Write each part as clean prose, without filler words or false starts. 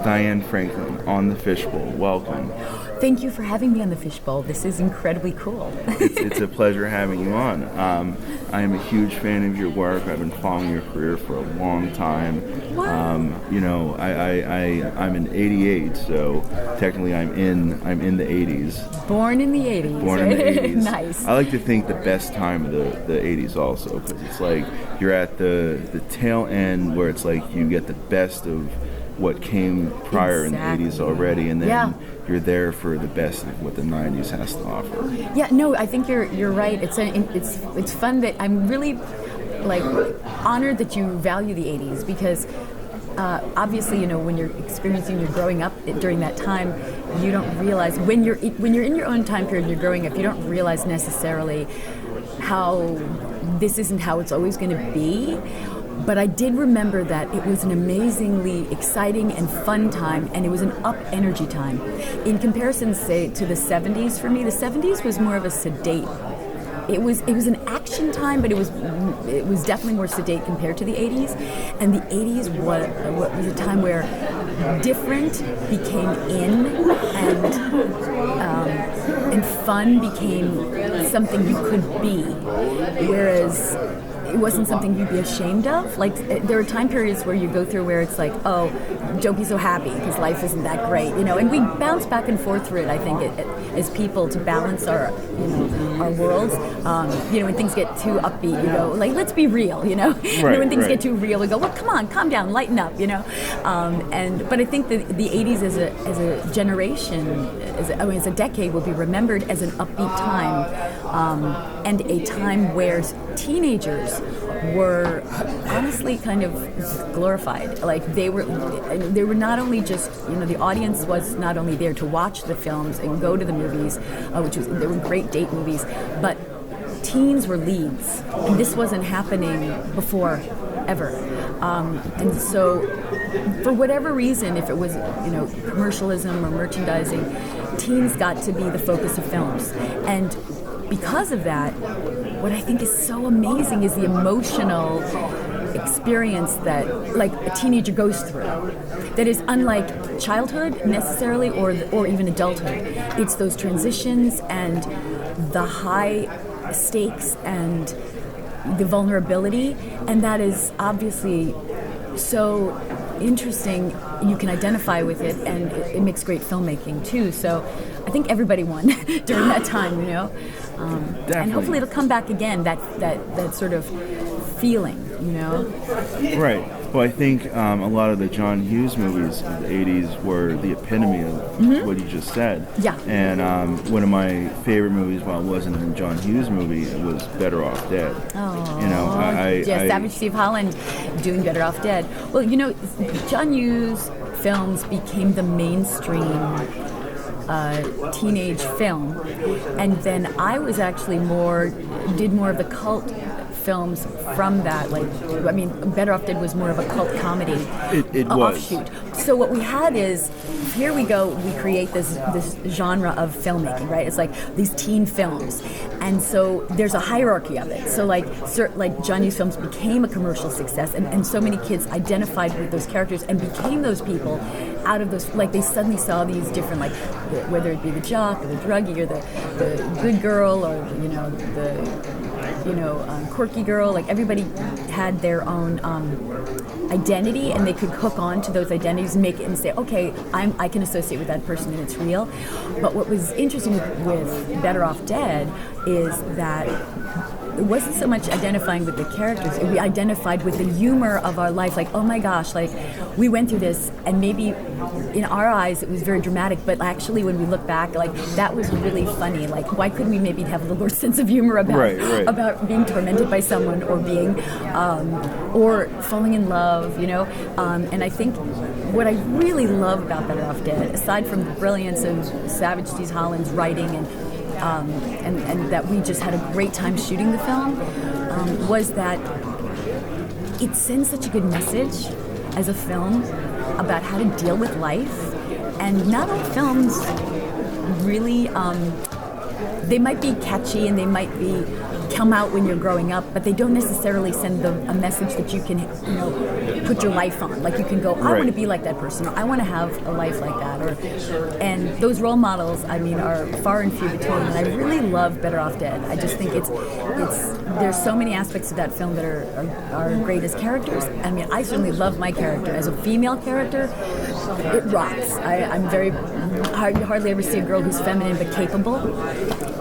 Diane Franklin on the Fishbowl. Welcome. Thank you for having me on the Fishbowl. This is incredibly cool. It's a pleasure having you on. I am a huge fan of your work. I've been following your career for a long time. Wow. I'm in '88, so technically I'm in the '80s. Born in the '80s. Born right? in the '80s. Nice. I like to think the best time of the '80s also, because it's like you're at the tail end where it's like you get the best of what came prior in the '80s already, and then you're there for the best of what the '90s has to offer. Yeah, no, I think you're right. It's fun that I'm really honored that you value the '80s, because obviously, when you're you're growing up during that time, you don't realize when you're in your own time period and you're growing up, you don't realize necessarily how this isn't how it's always going to be. But I did remember that it was an amazingly exciting and fun time, and it was an up energy time. In comparison, say, to the 70s, for me, the 70s was more of a sedate. It was an action time, but it was definitely more sedate compared to the 80s. And the 80s was a time where different became in, and fun became something you could be, whereas it wasn't something you'd be ashamed of. Like, there are time periods where you go through where it's like, oh, don't be so happy because life isn't that great, and we bounce back and forth through it, I think, as people, to balance our worlds. When things get too upbeat, like, let's be real, when things get too real, we go, well, come on, calm down, lighten up, but I think that the 80s as a generation, as a decade, will be remembered as an upbeat time, and a time where teenagers were honestly kind of glorified. Like, they were not only just, the audience was not only there to watch the films and go to the movies, there were great date movies, but teens were leads, and this wasn't happening before ever. And so, for whatever reason, if it was commercialism or merchandising, teens got to be the focus of films. And because of that, what I think is so amazing is the emotional experience that a teenager goes through, that is unlike childhood necessarily, or even adulthood. It's those transitions and the high stakes and the vulnerability, and that is obviously so interesting. You can identify with it, and it makes great filmmaking too. So I think everybody won during that time, and hopefully it'll come back again, that sort of feeling, Right. Well, I think a lot of the John Hughes movies of the 80s were the epitome of what you just said. Yeah. And one of my favorite movies, while it wasn't a John Hughes movie, it was Better Off Dead. Oh, Savage Steve Holland doing Better Off Dead. Well, John Hughes films became the mainstream teenage film, and then I was actually did more of the cult films from that. Better Off Dead was more of a cult comedy. It was. Offshoot. So what we had is, here we go, we create this genre of filmmaking, right? It's like these teen films. And so there's a hierarchy of it. So like John Hughes films became a commercial success, and so many kids identified with those characters and became those people out of those, they suddenly saw these different, whether it be the jock or the druggie or the good girl or, the quirky girl, everybody had their own identity, and they could hook on to those identities and make it and say, okay, I can associate with that person and it's real. But what was interesting with Better Off Dead is that it wasn't so much identifying with the characters, we identified with the humor of our life. Oh my gosh, we went through this, and maybe in our eyes it was very dramatic, but actually when we look back, that was really funny. Why couldn't we maybe have a little more sense of humor about being tormented by someone, or being or falling in love, and I think what I really love about Better Off Dead, aside from the brilliance of Savage Steve Holland's writing and that we just had a great time shooting the film, was that it sends such a good message as a film about how to deal with life. And not all films really, they might be catchy and they might be come out when you're growing up, but they don't necessarily send a message that you can, put your life on. Like you can go, I want to be like that person, or I want to have a life like that, and those role models, I mean, are far and few between. And I really love Better Off Dead. I just think it's there's so many aspects of that film that are great as characters. I mean, I certainly love my character as a female character. It rocks. I'm very hardly ever see a girl who's feminine but capable,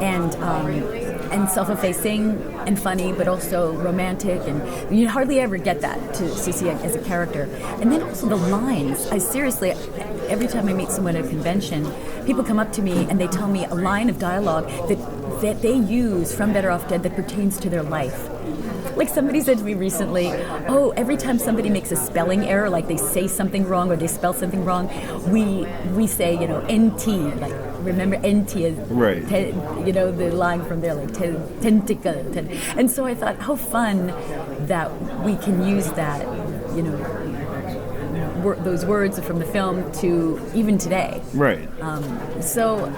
and self-effacing and funny, but also romantic, and you hardly ever get that to see as a character. And then also the lines. I seriously, every time I meet someone at a convention, people come up to me and they tell me a line of dialogue that they use from Better Off Dead that pertains to their life. Like somebody said to me recently, oh, every time somebody makes a spelling error, like they say something wrong or they spell something wrong, we say, NT, like remember NT is, right. The line from there, like tentacle. And so I thought, how fun that we can use that, those words from the film to even today. Right. So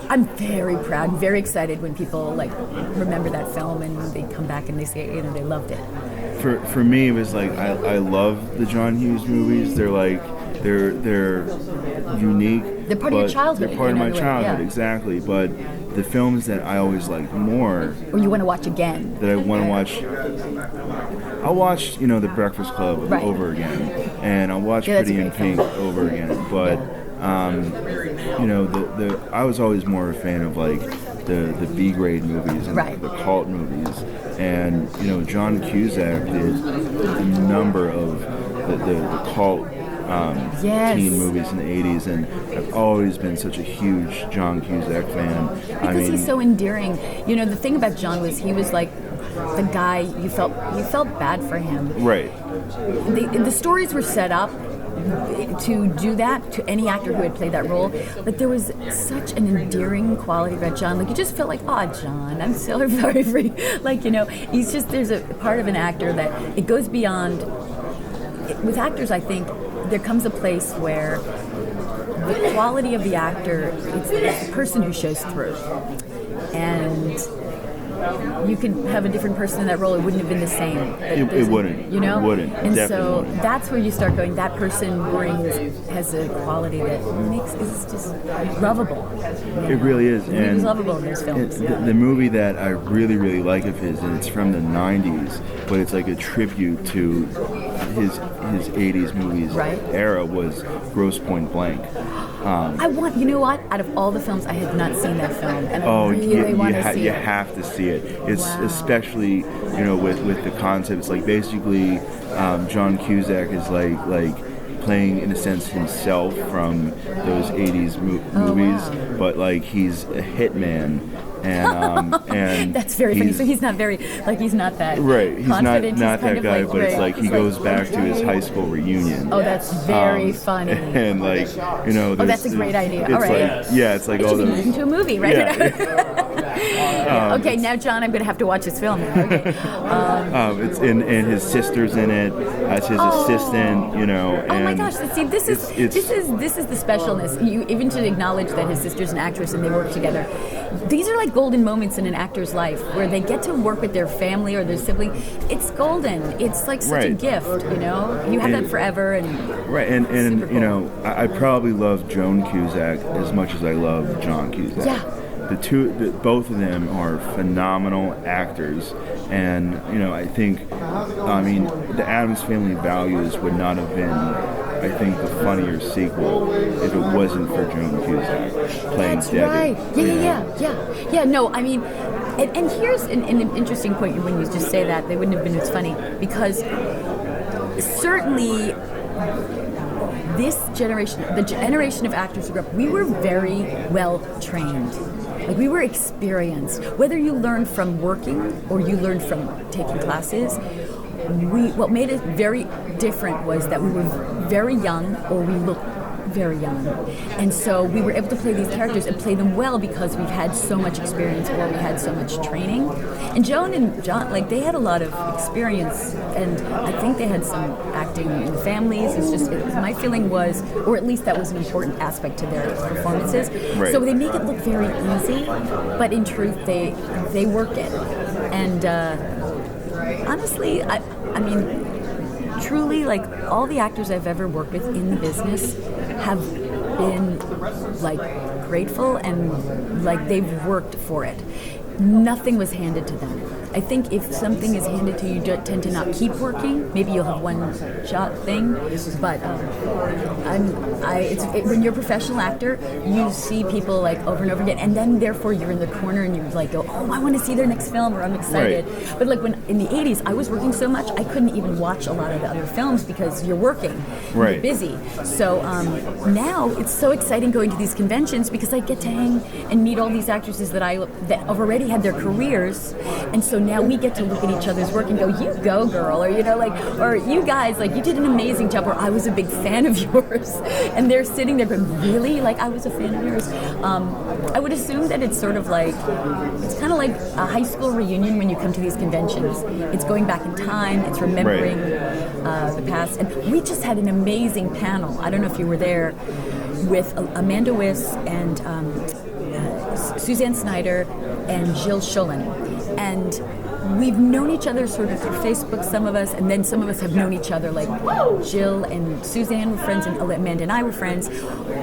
I'm very proud, very excited when people remember that film and they come back and they say, they loved it. For me, it was like I love the John Hughes movies. They're they're unique. They're part of your childhood. They're part of my childhood, exactly. But the films that I always liked more, or you want to watch again, that I want to watch. I'll watch, The Breakfast Club over again, and I'll watch Pretty in Pink over again. But I was always more a fan of the B grade movies and the cult movies, and John Cusack did a number of the cult teen movies in the 80s, and I've always been such a huge John Cusack fan. Because he's so endearing. The thing about John was he was like the guy you felt bad for him. Right. The stories were set up to do that to any actor who had played that role, but there was such an endearing quality about John. Like you just felt like, oh, John, I'm so sorry for you. He's just, there's a part of an actor that it goes beyond. With actors, I think there comes a place where the quality of the actor, it's the person who shows through, and you could have a different person in that role, it wouldn't have been the same. It wouldn't. It wouldn't. And so wouldn't. that's where you start going, that person has a quality that is just lovable. It really is. And he was lovable in those films. The movie that I really, really like of his, and it's from the 90s, but it's like a tribute to his 80s movies era, was Grosse Pointe Blank. You know what? Out of all the films, I have not seen that film, and I really want to see it. You have to see it. It's especially, with the concept. It's like basically John Cusack is like playing, in a sense, himself from those 80s movies, but he's a hitman. And that's very funny. So he's not very he's not that right. He's confident. not that guy, but right. it's he goes back to his high school reunion. Oh, that's very funny. And that's a great idea. It's all right. It's like all those into a movie, right? Yeah. Okay, now John, I'm going to have to watch this film. Okay. It's and his sister's in it as his assistant. Oh my gosh! See, this is the specialness. You even to acknowledge that his sister's an actress and they work together. These are like golden moments in an actor's life where they get to work with their family or their sibling. It's golden. It's like such a gift. You have that forever. And cool. I probably love Joan Cusack as much as I love John Cusack. Yeah. Both of them are phenomenal actors, and I think, the Addams Family Values would not have been, I think, the funnier sequel if it wasn't for Joan Cusack playing That's Debbie. Right. Yeah. No, and here's an interesting point when you just say that they wouldn't have been as funny, because certainly this generation, the generation of actors who grew up, we were very well trained. We were experienced. Whether you learned from working or you learned from taking classes, what made it very different was that we were very young, or we looked very young. And so we were able to play these characters and play them well because we've had so much experience, or we had so much training. And Joan and John, they had a lot of experience, and I think they had some acting in families. My feeling was, or at least that was an important aspect to their performances. Right. So they make it look very easy, but in truth, they work it. And honestly, I mean, truly, like, all the actors I've ever worked with in the business have been, like, grateful and, like, they've worked for it. Nothing was handed to them. I think if something is handed to you, you tend to not keep working. Maybe you'll have one shot thing, but when you're a professional actor, you see people like over and over again, and then therefore you're in the corner and you like go, oh, I want to see their next film, or I'm excited. Right. But like when in the 80s, I was working so much, I couldn't even watch a lot of the other films because you're working, right. You're busy. So now it's so exciting going to these conventions because I get to hang and meet all these actresses that have already had their careers, and so now we get to look at each other's work and go, you go girl, or or you guys, like, you did an amazing job, or I was a big fan of yours, and they're sitting there going, really? Like, I was a fan of yours. I would assume that it's sort of like, it's kind of like a high school reunion when you come to these conventions. It's going back in time, it's remembering the past, and we just had an amazing panel. I don't know if you were there, with Amanda Wyss and Suzanne Snyder and Jill Schulin. And we've known each other sort of through Facebook, some of us, and then some of us have known each other, like Jill and Suzanne were friends, and Amanda and I were friends,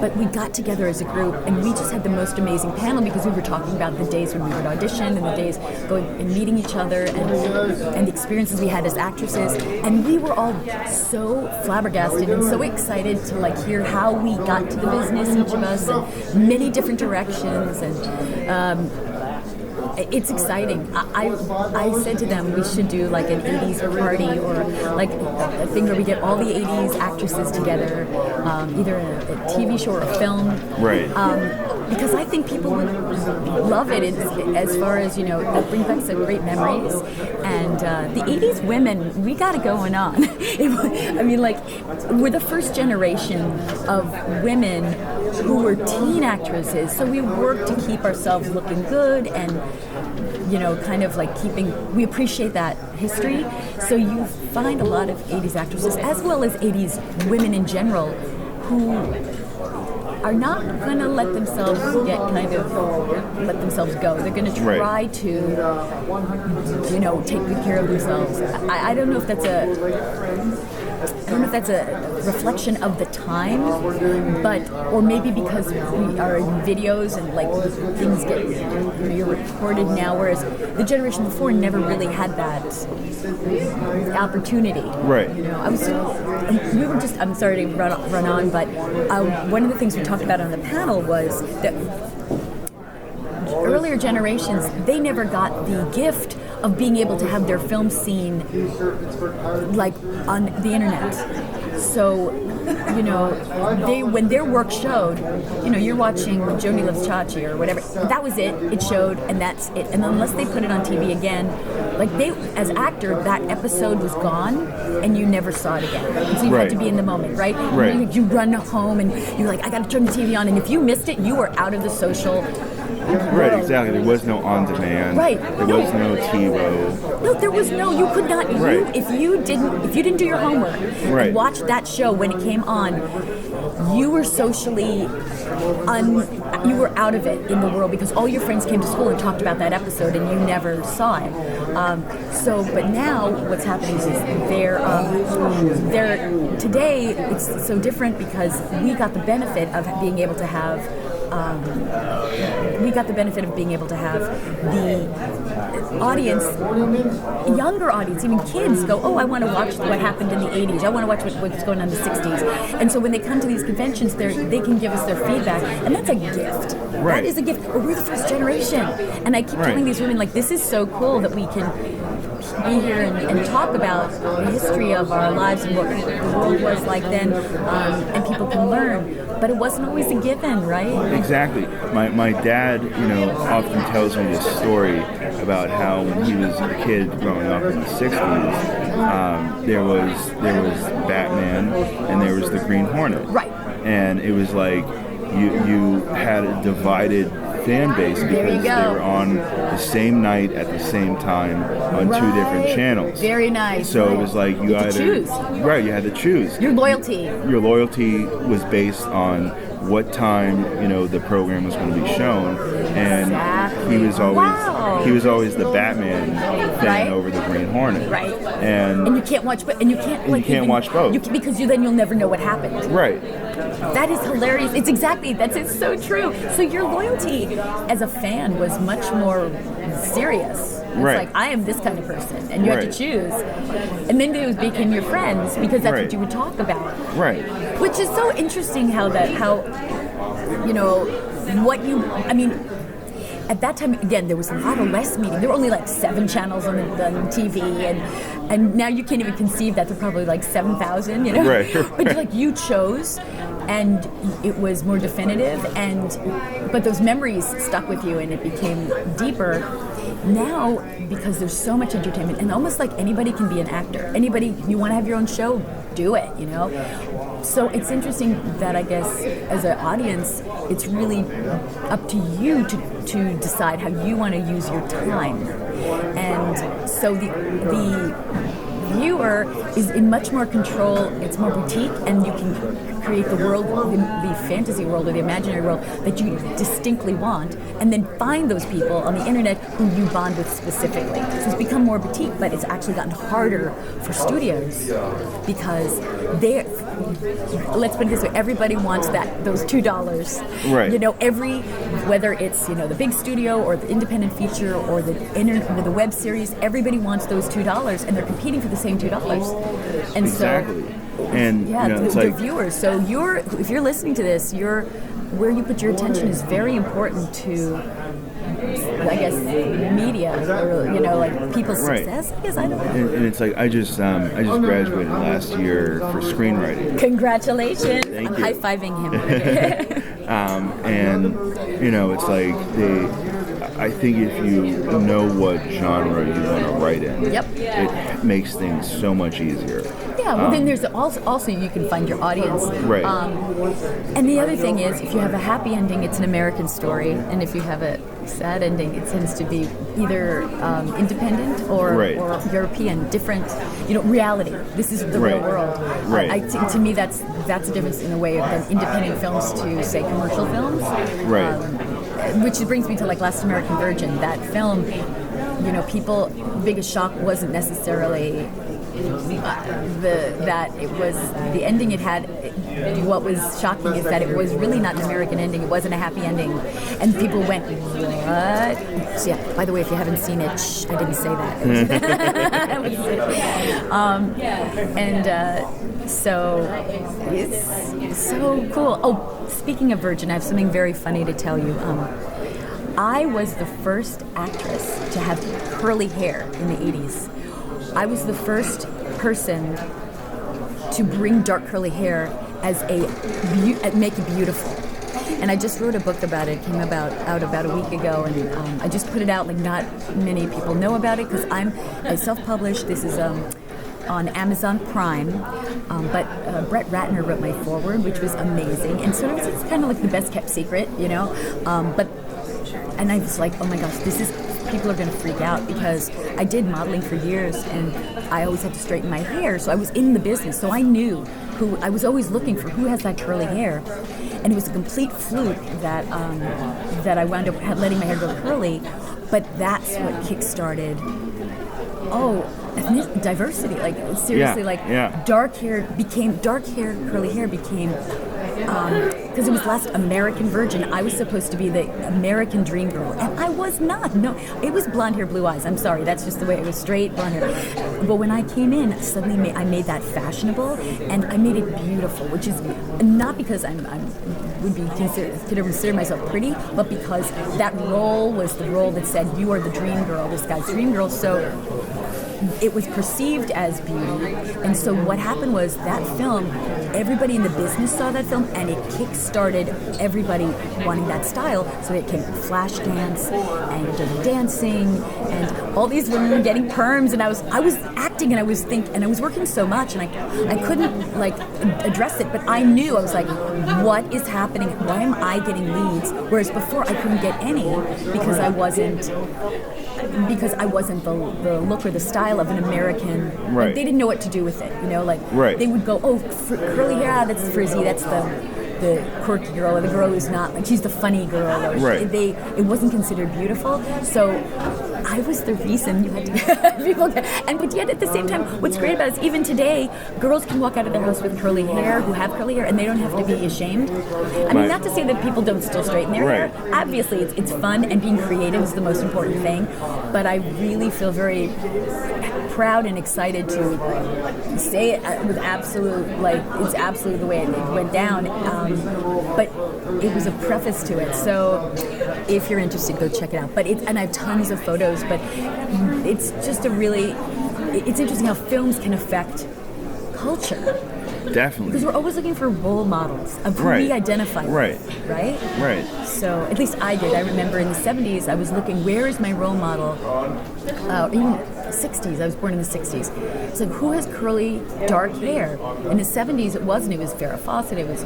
but we got together as a group, and we just had the most amazing panel because we were talking about the days when we would audition, and the days going and meeting each other, and the experiences we had as actresses, and we were all so flabbergasted and so excited to like hear how we got to the business, each of us, and many different directions, and it's exciting. I said to them we should do like an 80s party, or like a thing where we get all the 80s actresses together, either a TV show or a film. Right. Because I think people would love it as far as, it brings back some great memories. And the 80s women, we got it going on. I mean, like, we're the first generation of women who were teen actresses, so we worked to keep ourselves looking good and kind of like we appreciate that history. So you find a lot of 80s actresses, as well as 80s women in general, who are not going to let themselves let themselves go. They're going to try to, take good care of themselves. I don't know if that's a reflection of the time, or maybe because we are in videos and like things you're recorded now, whereas the generation before never really had that opportunity. Right. I'm sorry to run on, but one of the things we talked about on the panel was that earlier generations, they never got the gift of being able to have their film seen like on the internet. So, when their work showed, you're watching Joni Loves Chachi or whatever, that was it, it showed, and that's it. And unless they put it on TV again, like as actor, that episode was gone, and you never saw it again. And so you had to be in the moment, right? Right. You run home, and you're like, I gotta turn the TV on, and if you missed it, you were out of the social. Right, exactly. There was no on-demand. Right. There was no TiVo. No, there was no. You could not. Right. If you didn't do your homework and watch that show when it came on, you were socially you were out of it in the world because all your friends came to school and talked about that episode, and you never saw it. But now what's happening is they're today it's so different because we got the benefit of being able to have. We got the benefit of being able to have the audience, younger audience, even kids go, oh, I want to watch what happened in the 80s. I want to watch what's going on in the 60s. And so when they come to these conventions, they can give us their feedback. And that's a gift. Right. That is a gift. We're the first generation. And I keep telling these women, like, this is so cool that we can be here and talk about the history of our lives and what the world was like then, and people can learn. But it wasn't always a given, right? Exactly. My dad, often tells me this story about how when he was a kid growing up in the 60s, there was Batman and there was the Green Hornet. Right. And it was like you had a divided fan base because they were on the same night at the same time on two different channels. Very nice. So it was like you had to choose. Right, you had to choose. Your loyalty. Your loyalty was based on what time the program was going to be shown, and he was always the Batman fan Right. over the Green Hornet. Right. And you can't watch, and you can't like you can't watch both because then you'll never know what happened. Right. That is hilarious. It's so true. So your loyalty as a fan was much more serious. It's Right. like, I am this kind of person, and you have to Right. choose. And then they became your friends because that's Right. what you would talk about. Right. Which is so interesting at that time, again, there was a lot of less media. There were only like 7 channels on TV, and now you can't even conceive that there are probably like 7,000, you know? Right. But like you chose, and it was more definitive, but those memories stuck with you, and it became deeper. Now, because there's so much entertainment, and almost like anybody can be an actor. Anybody, you want to have your own show, do it, you know? So it's interesting that I guess as an audience, it's really up to you to decide how you want to use your time. And so the viewer is in much more control, it's more boutique, and you can create the world, the fantasy world or the imaginary world that you distinctly want, and then find those people on the internet who you bond with specifically. So it's become more boutique, but it's actually gotten harder for studios because let's put it this way, everybody wants those $2. Right. You know, whether it's, the big studio or the independent feature or the web series, everybody wants those $2, and they're competing for the same $2. And exactly. And it's the like viewers. So if you're listening to this, where you put your attention is very important to, I guess, media or like people's success. I guess I don't know. And it's like I just graduated last year for screenwriting. Congratulations! Thank I'm you. high-fiving him. And it's like I think if you know what genre you want to write in, Yep. it makes things so much easier. Yeah, well, then there's also you can find your audience. Right. And the other thing is, if you have a happy ending, it's an American story, and if you have a sad ending, it tends to be either independent or European, different. Reality. This is the real world. Right. To me, that's the difference in a way of independent films to say commercial films. Right. Which brings me to like Last American Virgin. That film, people biggest shock wasn't necessarily that it was the ending it had. What was shocking is that it was really not an American ending. It wasn't a happy ending, and people went, "What?" So yeah. By the way, if you haven't seen it, I didn't say that. So it's so cool. Oh, speaking of Virgin, I have something very funny to tell you. I was the first actress to have curly hair in the 80s. I was the first person to bring dark curly hair as make it beautiful. And I just wrote a book about it. It came out about a week ago, and I just put it out. Like, not many people know about it because I self-published. This is on Amazon Prime, but Brett Ratner wrote my foreword, which was amazing, and sort of it's kind of like the best kept secret, and I was like, oh my gosh, people are going to freak out because I did modeling for years and I always had to straighten my hair, so I was in the business, so I knew I was always looking for who has that curly hair, and it was a complete fluke that I wound up letting my hair go curly, but that's what kick-started diversity, like seriously, dark hair, curly hair became, because it was Last American Virgin. I was supposed to be the American dream girl, and I was not. No, it was blonde hair, blue eyes. I'm sorry, that's just the way it was, straight blonde hair. But when I came in, suddenly I made that fashionable, and I made it beautiful, which is not because I would be consider myself pretty, but because that role was the role that said you are the dream girl, this guy's dream girl. So it was perceived as beauty, and so what happened was that film, everybody in the business saw that film, and it kick-started everybody wanting that style. So it came flash dance and dirty dancing, and all these women getting perms, and I was acting, and I was working so much, and I couldn't address it, but I knew, I was like, what is happening? Why am I getting leads? Whereas before I couldn't get any because I wasn't the look or the style of an American. Right. They didn't know what to do with it, They would go, curly hair, that's frizzy, that's the the quirky girl or the girl who's not like she's the funny girl. Or right. It wasn't considered beautiful. So I was the reason you had to people get, but yet at the same time, what's great about it is even today, girls can walk out of their house with curly hair, who have curly hair, and they don't have to be ashamed. I mean, not to say that people don't still straighten their hair. Obviously, it's fun, and being creative is the most important thing. But I really feel very proud and excited to say it with absolute, like, it's absolutely the way it went down. But it was a preface to it. So if you're interested, go check it out. And I have tons of photos, but it's just it's interesting how films can affect culture. Definitely. Because we're always looking for role models of who we identify with. Right? So at least I did. I remember in the 70s, I was looking, where is my role model? Even 60s, I was born in the 60s. It's like, who has curly, dark hair? In the 70s, it wasn't. It was Farrah Fawcett. It was,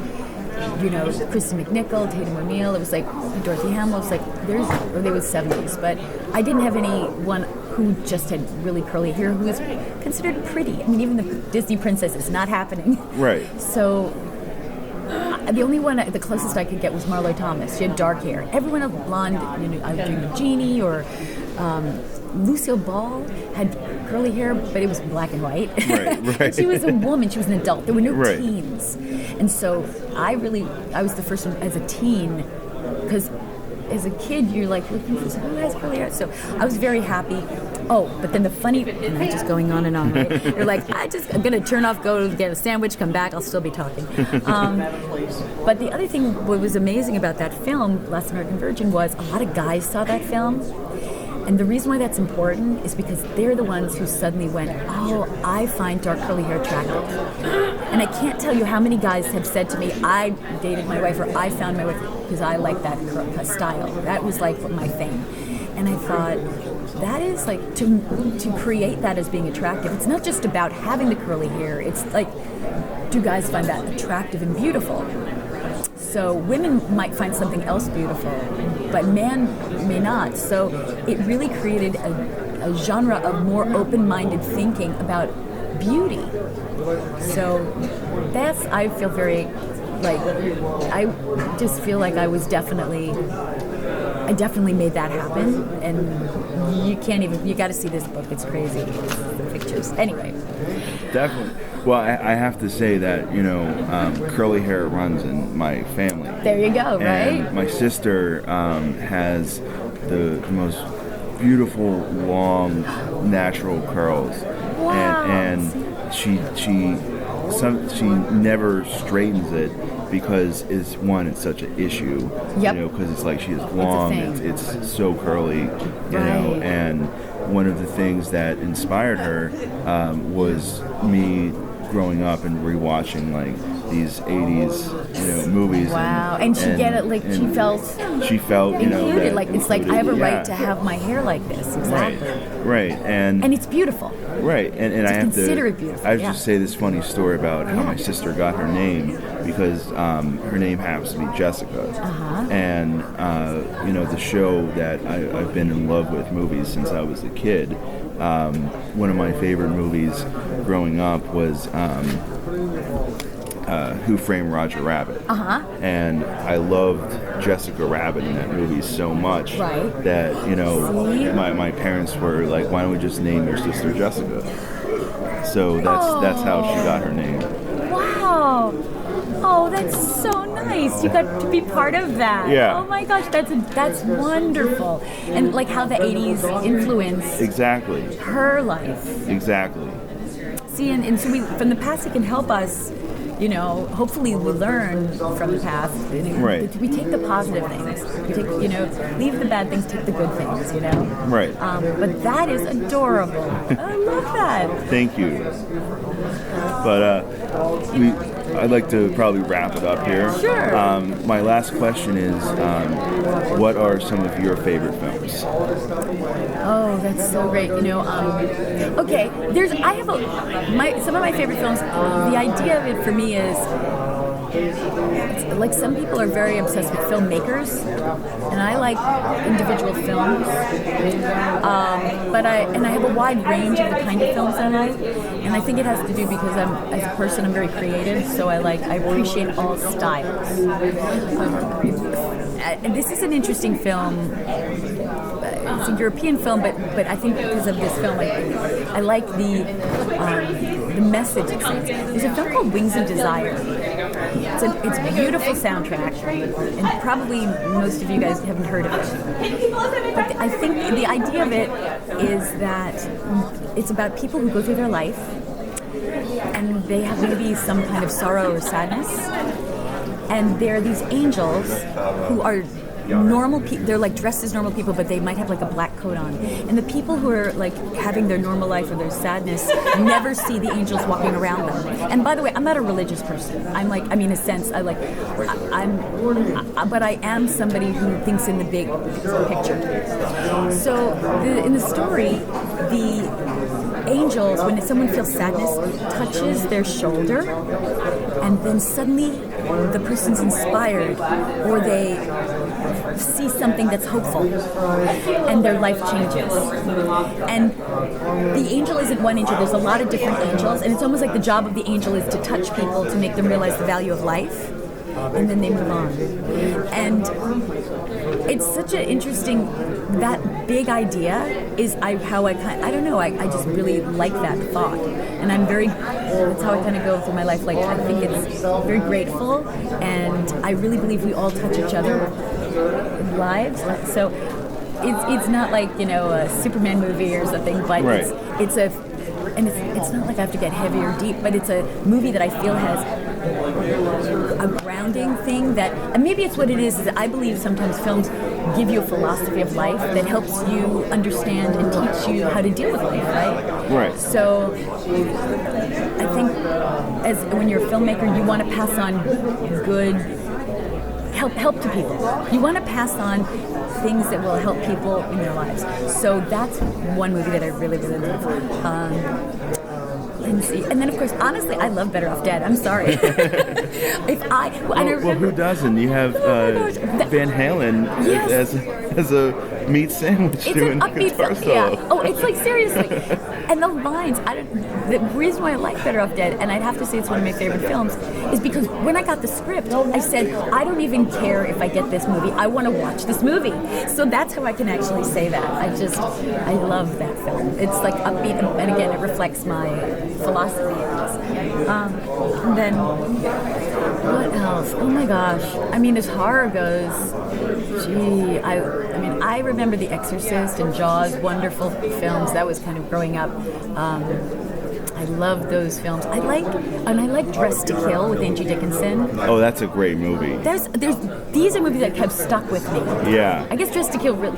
Kristen McNichol, Tatum O'Neal. It was like Dorothy Hamill. It was like, they were 70s. But I didn't have anyone who just had really curly hair, who was considered pretty. I mean, even the Disney princess is not happening. Right. So the only one, the closest I could get was Marlo Thomas. She had dark hair. Everyone else blonde. I was doing Genie or Lucille Ball had curly hair, but it was black and white. Right. And she was a woman. She was an adult. There were no teens. And so I was the first one as a teen, because as a kid, you're like looking for who has curly hair. So I was very happy. Oh, but then the funny, and I'm just going on and on, right? You're like, I'm going to turn off, go get a sandwich, come back, I'll still be talking. But the other thing, what was amazing about that film, Last American Virgin, was a lot of guys saw that film. And the reason why that's important is because they're the ones who suddenly went, oh, I find dark curly hair attractive. And I can't tell you how many guys have said to me, I dated my wife, or I found my wife because I like that style. That was like my thing. And I thought, that is like, to create that as being attractive, it's not just about having the curly hair. It's like, do guys find that attractive and beautiful? So women might find something else beautiful, but men may not. So it really created a genre of more open-minded thinking about beauty. So I feel very, like, I just feel like I definitely made that happen. And you got to see this book. It's crazy. It's the pictures. Anyway. Definitely. Well, I have to say that, curly hair runs in my family. There you go, right? And my sister has the most beautiful, long, natural curls. Wow. And she never straightens it because it's such an issue. Yep. Because it's like she is long, it's so curly, and one of the things that inspired her was me growing up and rewatching like these 80s movies. Wow. And she felt included. Like, it's like, I have a right to have my hair like this. Exactly. Right. And it's beautiful. Right. And I have consider it beautiful. I have to say this funny story about how my sister got her name, because her name happens to be Jessica. Uh-huh. And the show that I've been in love with movies since I was a kid. One of my favorite movies growing up was Who Framed Roger Rabbit. Uh-huh. And I loved Jessica Rabbit in that movie so much that, my parents were like, why don't we just name your sister Jessica? So that's how she got her name. Wow. Oh, that's so nice. You got to be part of that. Yeah. Oh my gosh, that's wonderful. And like how the 80s influenced her life. Exactly. See, and so from the past, it can help us, hopefully we learn from the past. Right. We take the positive things. We take, leave the bad things, take the good things, Right. But that is adorable. I love that. Thank you. But I'd like to probably wrap it up here. Sure. My last question is, what are some of your favorite films? Oh, that's so great. Okay, some of my favorite films, the idea of it for me is it's like some people are very obsessed with filmmakers, and I like individual films. But I have a wide range of the kind of films I like, and I think it has to do because as a person, I'm very creative, so I appreciate all styles. And this is an interesting film. It's a European film, but I think because of this film, I like the message it sends. There's a film called Wings of Desire. It's a beautiful soundtrack, and probably most of you guys haven't heard of it. But I think the idea of it is that it's about people who go through their life, and they have maybe some kind of sorrow or sadness, and there are these angels who are normal people. They're like dressed as normal people, but they might have like a black coat on. And the people who are like having their normal life or their sadness never see the angels walking around them. And by the way, I'm not a religious person. I'm in a sense, but I am somebody who thinks in the big picture. So in the story, the angels, when someone feels sadness, touches their shoulder, and then suddenly the person's inspired, or they see something that's hopeful, and their life changes. And the angel isn't one angel, there's a lot of different angels, and it's almost like the job of the angel is to touch people to make them realize the value of life, and then they move on. And it's such an interesting, that big idea is I just really like that thought. And that's how I kind of go through my life. Like, I think it's very grateful, and I really believe we all touch each other in lives. So it's not like, a Superman movie or something, but right. it's not like I have to get heavy or deep, but it's a movie that I feel has a grounding thing and maybe it's what it is I believe sometimes films give you a philosophy of life that helps you understand and teach you how to deal with life, right? Right. So I think when you're a filmmaker, you want to pass on good help to people. You want to pass on things that will help people in their lives. So that's one movie that I really love. And then, of course, honestly, I love Better Off Dead. I'm sorry. Well, who doesn't? You have Van Halen as a meat sandwich doing guitar solo. Yeah. Oh, it's like seriously. And the lines, the reason why I like Better Off Dead, and I'd have to say it's one of my favorite films, is because when I got the script, I said, I don't even care if I get this movie. I want to watch this movie. So that's how I can actually say that. I love that film. It's like upbeat, and again, it reflects my philosophy. And then, what else? Oh my gosh. As horror goes, I remember The Exorcist and Jaws, wonderful films. That was kind of growing up. I love those films. I like Dressed to Kill with Angie Dickinson. Oh, that's a great movie. These are movies that have stuck with me. Yeah. I guess Dressed to Kill really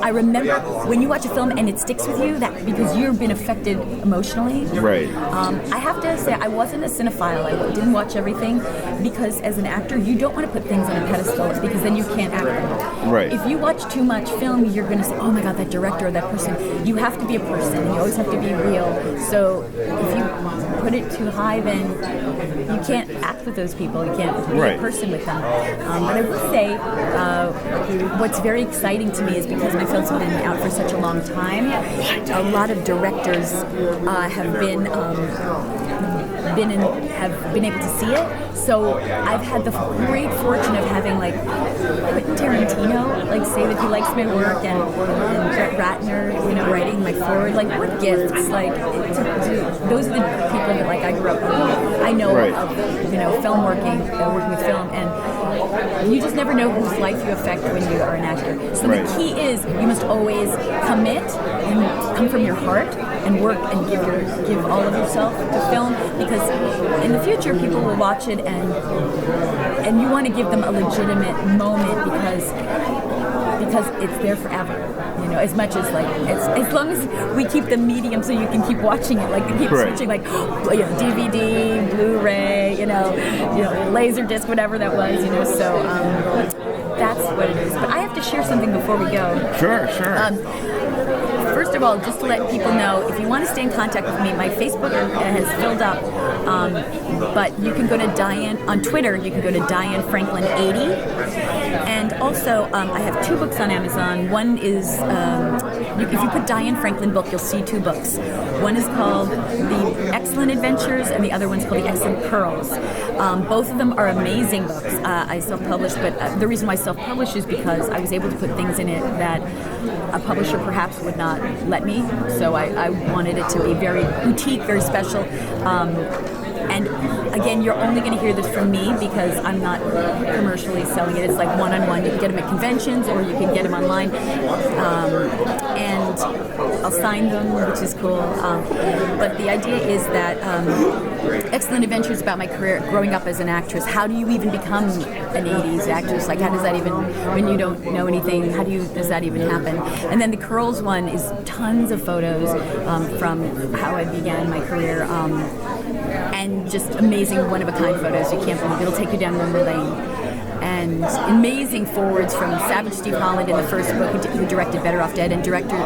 I remember when you watch a film and it sticks with you, that because you've been affected emotionally. Right. I have to say, I wasn't a cinephile. I didn't watch everything because as an actor, you don't want to put things on a pedestal because then you can't act them. Right. If you watch too much film, you're going to say, oh my God, that director or that person. You have to be a person. You always have to be real. So if you put it too high, then you can't act with those people. You can't be a person with them. But I will say, what's very exciting to me is because my films have been out for such a long time, a lot of directors have been able to see it. So I've had the great fortune of having Quentin Tarantino say that he likes my work, and Brett Ratner, writing my forward. What gifts? Those are the people that I grew up with. I know of, film working with film, and you just never know whose life you affect when you are an actor. So the key is you must always commit and come from your heart and work and give all of yourself to film, because in the future people will watch it and you want to give them a legitimate moment because it's there forever. As much as as long as we keep the medium so you can keep watching it, keep switching DVD, Blu-ray, Laserdisc, whatever that was, so that's what it is. But I have to share something before we go. Sure. First of all, just to let people know, if you want to stay in contact with me, my Facebook has filled up, but you can go to Diane, on Twitter, you can go to Diane Franklin 80, and also I have 2 books on Amazon. One is, if you put Diane Franklin book, you'll see 2 books. One is called The Excellent Adventures, and the other one's called The Excellent Pearls. Both of them are amazing books. I self-published, but the reason why I self-published is because I was able to put things in it that a publisher perhaps would not let me. So I wanted it to be very boutique, very special. And again, you're only going to hear this from me because I'm not commercially selling it. It's like one-on-one. You can get them at conventions or you can get them online. And I'll sign them, which is cool. But the idea is that Excellent Adventures about my career growing up as an actress. How do you even become an 80s actress? Like, how does that even, when you don't know anything, does that even happen? And then the Curls one is tons of photos from how I began my career. And just amazing one-of-a-kind photos. You can't believe it'll take you down memory lane. And amazing forwards from Savage Steve Holland in the first book, who directed Better Off Dead, and director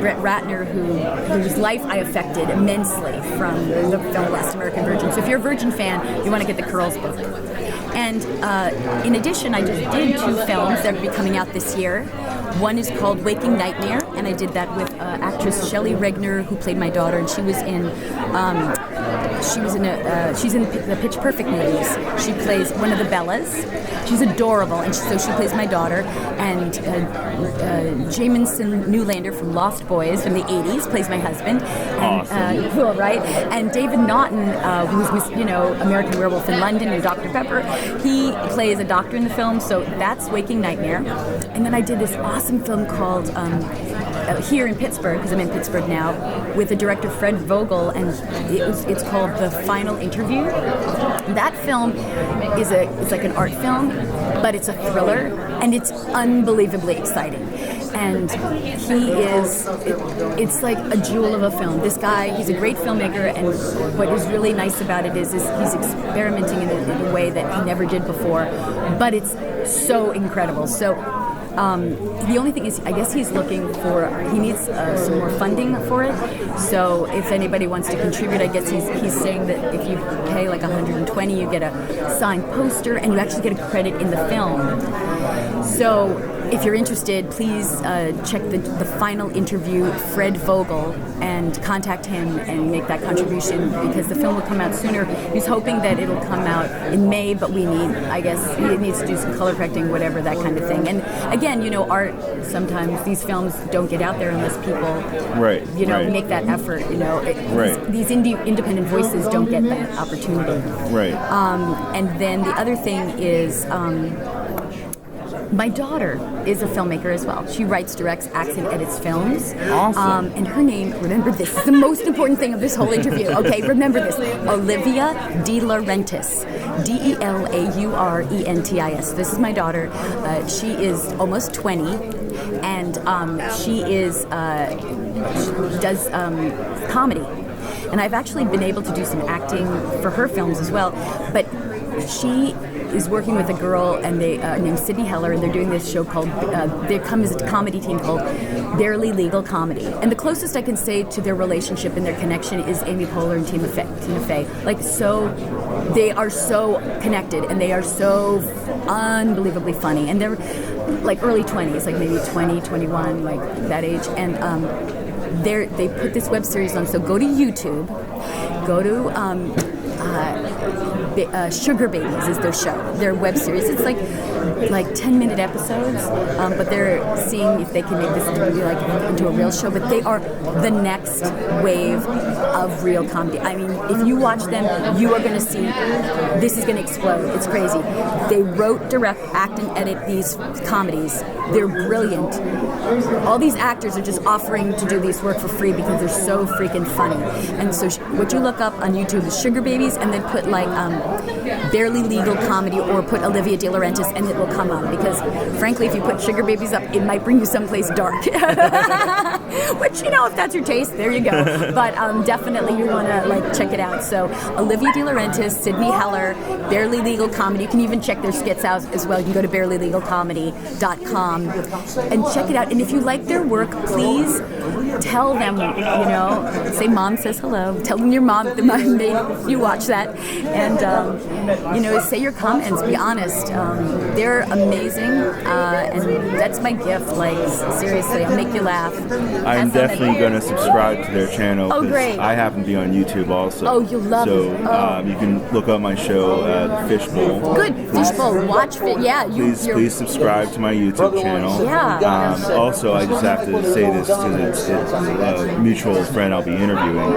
Brett Ratner, whose life I affected immensely from the film Last American Virgin. So if you're a Virgin fan, you want to get the Curls book. And in addition, I just did 2 films that will be coming out this year. One is called Waking Nightmare, and I did that with actress Shelley Regner, who played my daughter, and she was in she's in the Pitch Perfect movies. She plays one of the Bellas. She's adorable, and so she plays my daughter. And Jamison Newlander from Lost Boys from the 80s plays my husband. And, awesome. Cool, right? And David Naughton, who's American Werewolf in London and Dr. Pepper, he plays a doctor in the film. So that's Waking Nightmare. And then I did this awesome film called here in Pittsburgh, because I'm in Pittsburgh now, with the director Fred Vogel, and it's called The Final Interview. That film is it's like an art film, but it's a thriller, and it's unbelievably exciting. And it's like a jewel of a film. This guy, he's a great filmmaker, and what is really nice about it is he's experimenting in a way that he never did before, but it's so incredible. So the only thing is, I guess he needs some more funding for it. So if anybody wants to contribute, I guess he's saying that if you pay like $120, you get a signed poster, and you actually get a credit in the film. So if you're interested, please check the Final Interview, Fred Vogel, and contact him and make that contribution, because the film will come out sooner. He's hoping that it'll come out in May, but he needs to do some color correcting, whatever, that kind of thing. And again, art, sometimes these films don't get out there unless people, make that effort. These independent voices don't get that opportunity. Right. And then the other thing is, my daughter is a filmmaker as well. She writes, directs, acts, and edits films. Awesome. And her name, remember this, is the most important thing of this whole interview. Okay, remember this. Olivia De Laurentiis. DeLaurentis. This is my daughter. She is almost 20, and she does comedy. And I've actually been able to do some acting for her films as well. But she is working with a girl and named Sydney Heller, and they're doing this show called, they come as a comedy team called Barely Legal Comedy. And the closest I can say to their relationship and their connection is Amy Poehler and Tina Fey. They are so connected, and they are so unbelievably funny. And they're like early 20s, like maybe 20, 21, like that age. And they put this web series on, so go to YouTube, go to Sugar Babies is their show, their web series. It's like 10-minute episodes, but they're seeing if they can make this into a real show. But they are the next wave of real comedy. I mean, if you watch them, you are going to see this is going to explode. It's crazy. They wrote, direct, act, and edit these comedies. They're brilliant. All these actors are just offering to do these work for free because they're so freaking funny. And so what you look up on YouTube is Sugar Babies, and then put Barely Legal Comedy, or put Olivia De Laurentiis, and it will come up. Because frankly, if you put Sugar Babies up, it might bring you someplace dark. Which, if that's your taste, there you go. But definitely you want to check it out. So Olivia De Laurentiis, Sydney Heller, Barely Legal Comedy. You can even check their skits out as well. You can go to barelylegalcomedy.com and check it out. And if you like their work, please tell them, say mom says hello. Tell them your mom made you watch that. And, say your comments. Be honest. They're amazing. And that's my gift. Seriously, I'll make you laugh. I'm definitely going to subscribe to their channel. Oh, great. I happen to be on YouTube also. Oh, you'll love it. So you can look up my show, Fish Bowl. Good. Fish Bowl. Watch it. Yeah. Please subscribe to my YouTube channel. Yeah. Also, I just have to say this because it's a mutual friend I'll be interviewing.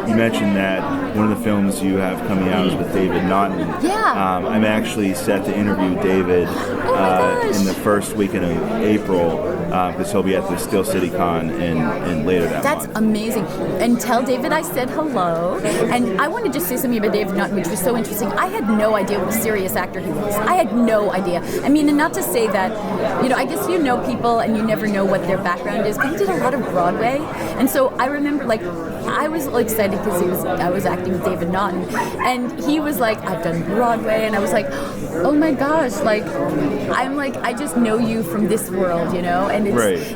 You mentioned that one of the films you have coming out is with David Naughton. Yeah. I'm actually set to interview David in the first weekend of April because he'll be at the Steel City Con in later that month. That's amazing. And tell David I said hello. And I want to just say something about David Naughton, which was so interesting. I had no idea what a serious actor he was. I had no idea. I mean, and not to say that, I guess you know people and you never know what their background is, but he did a lot of Broadway. And so I remember, I was excited because I was acting with David Naughton. And he was like, I've done Broadway. And I was like, oh my gosh, I just know you from this world, And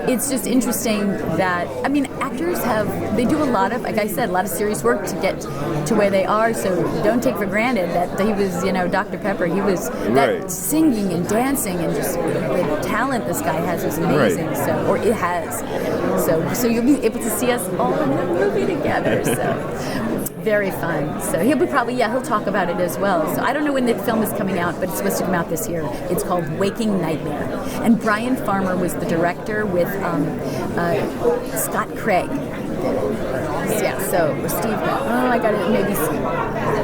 it's just interesting that, actors they do a lot of, like I said, a lot of serious work to get to where they are. So don't take for granted that he was, Dr. Pepper. He was that singing and dancing and just the talent this guy has is amazing. Right. So, or it has. So you'll be able to see us all in the movie together. So very fun. So he'll talk about it as well. So I don't know when the film is coming out, but it's supposed to come out this year. It's called Waking Nightmare. And Brian Farmer was the director with Scott Craig. Yeah, so Steve. I got it. Maybe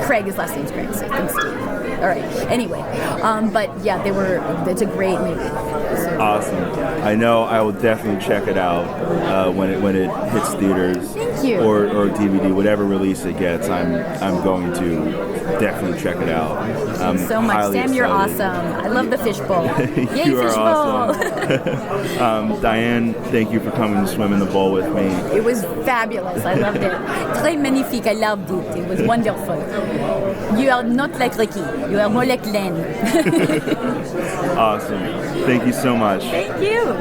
Craig. His last name's Craig. So I think Steve. All right. Anyway, but yeah, it's a great movie. So. Awesome. I know I will definitely check it out when it hits theaters. Thank you. Or DVD, whatever release it gets. I'm going to definitely check it out. Thank you so much, Sam. You're awesome. I love the Fish Bowl. Yay, you are Fish awesome. Diane, thank you for coming to swim in the bowl with me. It was fabulous. I loved it. Très magnifique. I loved it. It was wonderful. You are not like Ricky. You are more like Len. Awesome. Thank you so much. Thank you.